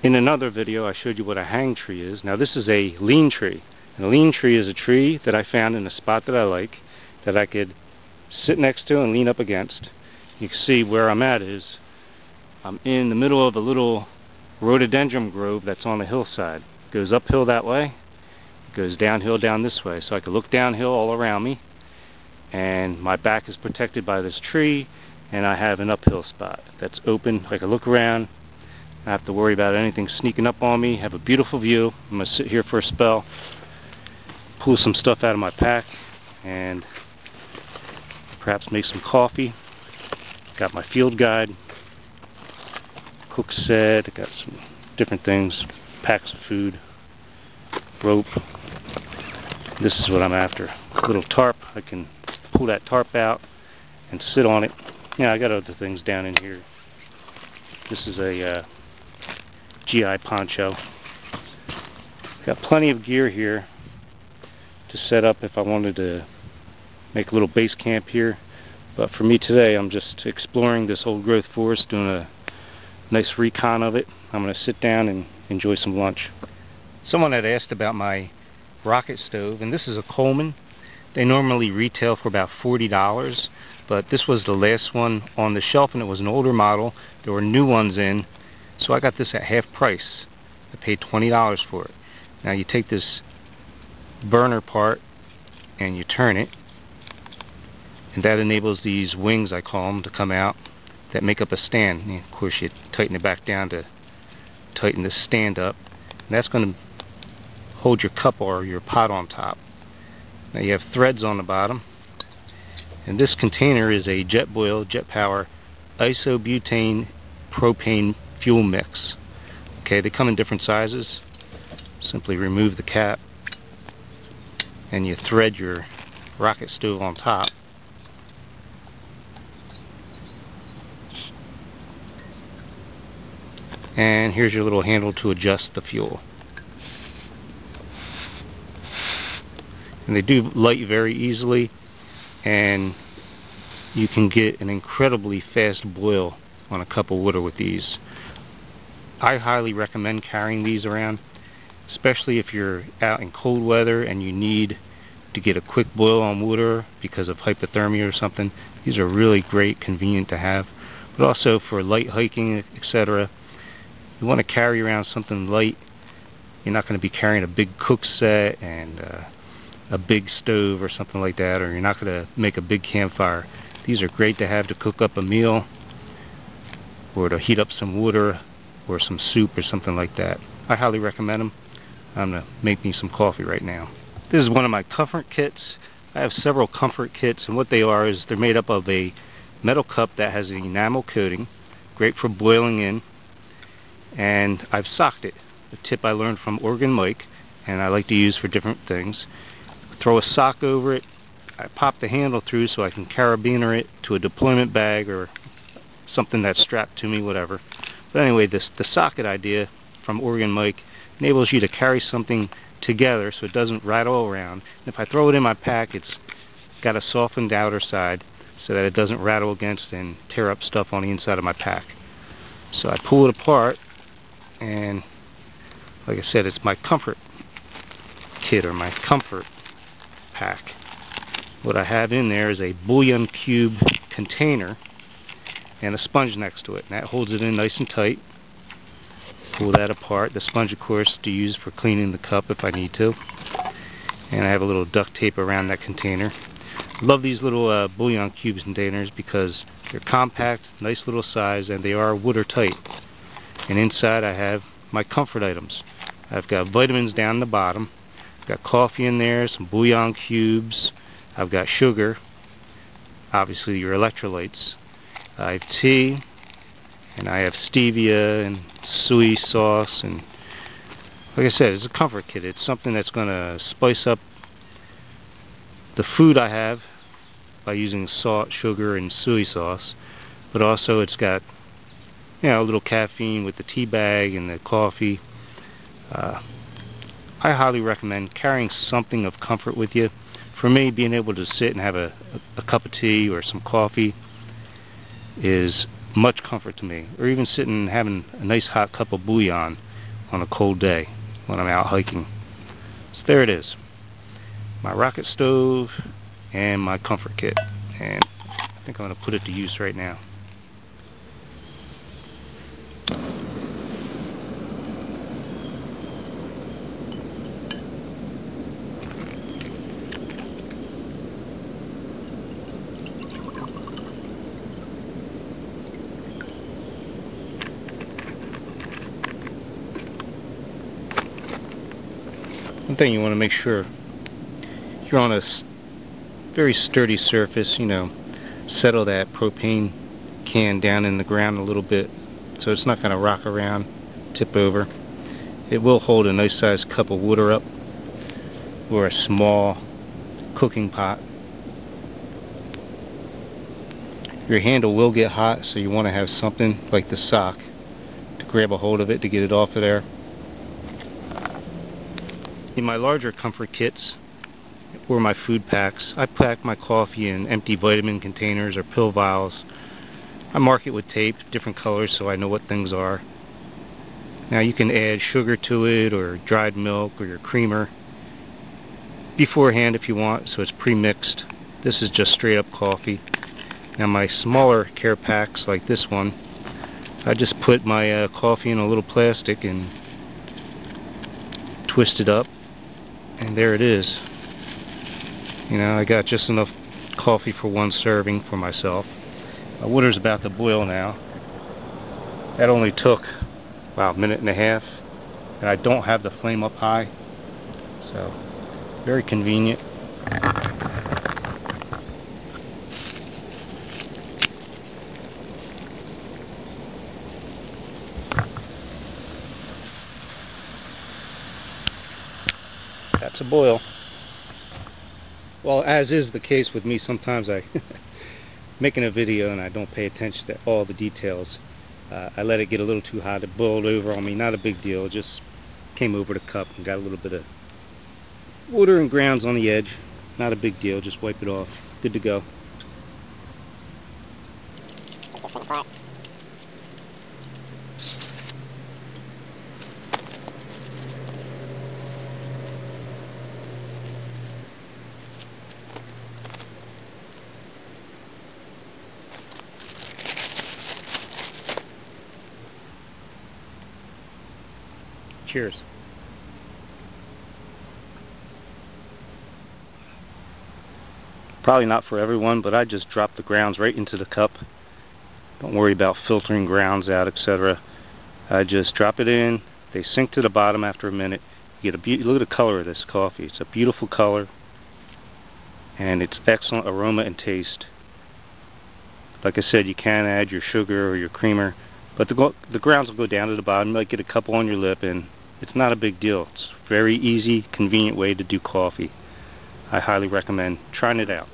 In another video I showed you what a hang tree is. Now this is a lean tree. And a lean tree is a tree that I found in a spot that I like, that I could sit next to and lean up against. You can see where I'm at is I'm in the middle of a little rhododendron grove that's on the hillside. It goes uphill that way, it goes downhill down this way. So I can look downhill all around me, and my back is protected by this tree, and I have an uphill spot that's open. I can look around, I don't have to worry about anything sneaking up on me, have a beautiful view. I'm going to sit here for a spell, pull some stuff out of my pack, and perhaps make some coffee. Got my field guide, cook set, got some different things, packs of food, rope. This is what I'm after. A little tarp. I can pull that tarp out and sit on it. Yeah, I got other things down in here. This is a GI poncho. Got plenty of gear here to set up if I wanted to make a little base camp here. But for me today, I'm just exploring this old growth forest, doing a nice recon of it. I'm going to sit down and enjoy some lunch. Someone had asked about my rocket stove, and this is a Coleman. They normally retail for about $40, but this was the last one on the shelf, and it was an older model. There were new ones in, so I got this at half price. I paid $20 for it. Now you take this burner part and you turn it, and that enables these wings, I call them, to come out that make up a stand. And of course you tighten it back down to tighten the stand up, and that's going to hold your cup or your pot on top. Now you have threads on the bottom, and this container is a jet power isobutane propane fuel mix. Okay, they come in different sizes. Simply remove the cap and you thread your rocket stove on top. And here's your little handle to adjust the fuel. And they do light very easily, and you can get an incredibly fast boil on a cup of water with these. I highly recommend carrying these around, especially if you're out in cold weather and you need to get a quick boil on water because of hypothermia or something. These are really great, convenient to have. But also for light hiking, etc. You want to carry around something light. You're not going to be carrying a big cook set and a big stove or something like that, or you're not going to make a big campfire. These are great to have to cook up a meal, or to heat up some water or some soup or something like that. I highly recommend them. I'm going to make me some coffee right now. This is one of my comfort kits. I have several comfort kits, and what they are is they're made up of a metal cup that has an enamel coating, great for boiling in, and I've socked it. A tip I learned from Oregon Mike, and I like to use for different things. Throw a sock over it. I pop the handle through so I can carabiner it to a deployment bag or something that's strapped to me, whatever. But anyway, the socket idea from Oregon Mike enables you to carry something together so it doesn't rattle around. And if I throw it in my pack, it's got a softened outer side so that it doesn't rattle against and tear up stuff on the inside of my pack. So I pull it apart, and like I said, it's my comfort kit or my comfort pack. What I have in there is a bouillon cube container and a sponge next to it, and that holds it in nice and tight. Pull that apart. The sponge, of course, to use for cleaning the cup if I need to. And I have a little duct tape around that container. Love these little bouillon cubes containers because they're compact, nice little size, and they are watertight. And inside I have my comfort items. I've got vitamins down the bottom. I've got coffee in there, some bouillon cubes. I've got sugar, obviously your electrolytes. I have tea, and I have stevia and soy sauce, and like I said, it's a comfort kit. It's something that's going to spice up the food I have by using salt, sugar, and soy sauce, but also it's got, you know, a little caffeine with the tea bag and the coffee. I highly recommend carrying something of comfort with you. For me, being able to sit and have a cup of tea or some coffee is much comfort to me. Or even sitting and having a nice hot cup of bouillon on a cold day when I'm out hiking. So there it is, my rocket stove and my comfort kit, and I think I'm going to put it to use right now. One thing you want to make sure you're on a very sturdy surface, settle that propane can down in the ground a little bit so it's not going to rock around, tip over. It will hold a nice sized cup of water up or a small cooking pot. Your handle will get hot, so you want to have something like the sock to grab a hold of it to get it off of there. In my larger comfort kits or my food packs, I pack my coffee in empty vitamin containers or pill vials. I mark it with tape, different colors, so I know what things are. Now you can add sugar to it or dried milk or your creamer beforehand if you want, so it's pre-mixed. This is just straight up coffee. Now my smaller care packs like this one, I just put my coffee in a little plastic and twist it up, and there it is. I got just enough coffee for one serving for myself. My water's about to boil now. That only took about a minute and a half, and I don't have the flame up high, so very convenient. That's a boil. Well, as is the case with me, sometimes I making a video and I don't pay attention to all the details. I let it get a little too hot. It boiled over on me. Not a big deal. It just came over the cup and got a little bit of water and grounds on the edge. Not a big deal. Just wipe it off. Good to go. Cheers. Probably not for everyone, but I just drop the grounds right into the cup. Don't worry about filtering grounds out, etc. I just drop it in. They sink to the bottom after a minute. You get look at the color of this coffee. It's a beautiful color, and it's excellent aroma and taste. Like I said, you can add your sugar or your creamer, but the grounds will go down to the bottom. You might get a couple on your lip, and it's not a big deal. It's a very easy, convenient way to do coffee. I highly recommend trying it out.